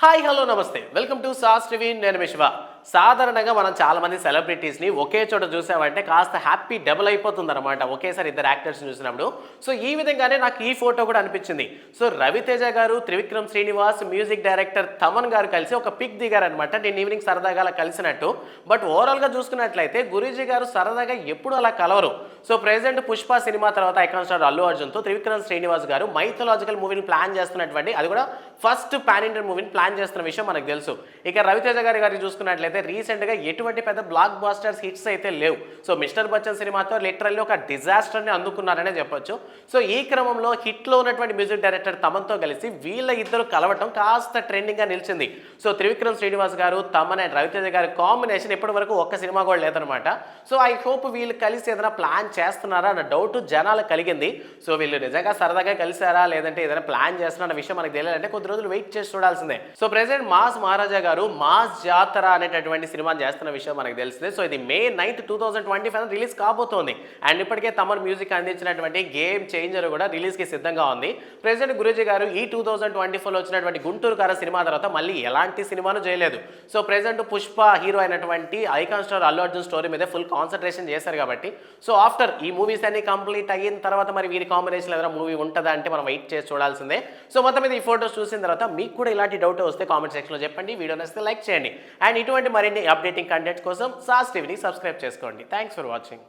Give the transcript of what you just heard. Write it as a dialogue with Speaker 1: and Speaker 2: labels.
Speaker 1: Hi hello నమస్తే welcome to sauce TV నేను మీ శివ. సాధారణంగా మనం చాలా మంది సెలబ్రిటీస్ని ఒకే చోట చూసామంటే కాస్త హ్యాపీ డబుల్ అయిపోతుంది అనమాట ఒకేసారి ఇద్దరు యాక్టర్స్ని చూసినప్పుడు. సో ఈ విధంగానే నాకు ఈ ఫోటో కూడా అనిపించింది. సో రవితేజ గారు, త్రివిక్రమ్ శ్రీనివాస్, మ్యూజిక్ డైరెక్టర్ తమన్ గారు కలిసి ఒక పిక్ దిగారనమాట. నేను ఈవినింగ్ సరదాగా అలా కలిసినట్టు. బట్ ఓవరాల్గా చూసుకున్నట్లయితే గురూజీ గారు సరదాగా ఎప్పుడు అలా కలవరు. సో ప్రెజెంట్ పుష్ప సినిమా తర్వాత ఐకాన్ స్టార్ అల్లు అర్జున్తో త్రివిక్రమ్ శ్రీనివాస్ గారు మైథలాజికల్ మూవీని ప్లాన్ చేస్తున్నటువంటి, అది కూడా ఫస్ట్ పాన్ ఇండియన్ మూవీని ప్లాన్ చేస్తున్న విషయం మనకు తెలుసు. ఇక రవితేజ గారిని చూసుకున్నట్లయితే రీసెంట్గా ఎటువంటి పెద్ద బ్లాక్ బాస్టర్స్ హిట్స్ అయితే లేవు. సో మిస్టర్ బచ్చన్ సినిమాతో లిటరల్లీ ఒక డిజాస్టర్ని అందుకున్నారనే చెప్పొచ్చు. సో ఈ క్రమంలో హిట్లో ఉన్నటువంటి మ్యూజిక్ డైరెక్టర్ తమన్తో కలిసి వీళ్ళ ఇద్దరు కలవటం కాస్త ట్రెండింగ్గా నిలిచింది. సో త్రివిక్రమ్ శ్రీనివాస్ గారు, తమన్ అండ్ రవితేజ గారి కాంబినేషన్ ఇప్పటి వరకు ఒక్క సినిమా కూడా లేదనమాట. సో ఐ హోప్ వీళ్ళు కలిసి ఏదైనా ప్లాన్ చేస్తున్నారా అన్న డౌట్ జనాలకు కలిగింది. సో వీళ్ళు నిజంగా సరదాగా కలిసారా లేదంటే ఏదైనా ప్లాన్ చేస్తున్నారన్న విషయం మనకు తెలియాలంటే కొద్ది రోజులు వెయిట్ చేసి చూడాల్సిందే. సో ప్రెసెంట్ మాస్ మహారాజా గారు మాస్ జాతర అనేటటువంటి సినిమా చేస్తున్న విషయం మనకు తెలిసిందే. సో ఇది May 9, 2025 రిలీజ్ కాబోతోంది. అండ్ ఇప్పటికే తమన్ మ్యూజిక్ అందించినటువంటి గేమ్ చేంజర్ కూడా రిలీజ్కి సిద్ధంగా ఉంది. ప్రెసెంట్ గురూజీ గారు ఈ 2024లో వచ్చినటువంటి గుంటూరు కార సినిమా తర్వాత మళ్ళీ ఎలాంటి సినిమాను చేయలేదు. సో ప్రెసెంట్ పుష్ప హీరో అయినటువంటి icon star Allu Arjun story మీద ఫుల్ కాన్సన్ట్రేషన్ చేశారు కాబట్టి, సో ఆఫ్టర్ ఈ మూవీస్ అన్ని కంప్లీట్ అయిన తర్వాత మరి వీరి కాంబినేషన్ ఏదైనా మూవీ ఉంటుందా అంటే మనం వెయిట్ చేసి చూడాల్సిందే. సో మొత్తం మీద ఈ ఫోటోస్ చూసిన తర్వాత మీకు కూడా ఇలాంటి డౌట్ వస్తే కామెంట్ సెక్షన్లో చెప్పండి. వీడియో నచ్చితే లైక్ చేయండి. అండ్ ఇటువంటి మరిన్ని అప్డేటింగ్ కంటెంట్ కోసం సాస్ టీవీని సబ్స్క్రైబ్ చేసుకోండి. Thanks for watching.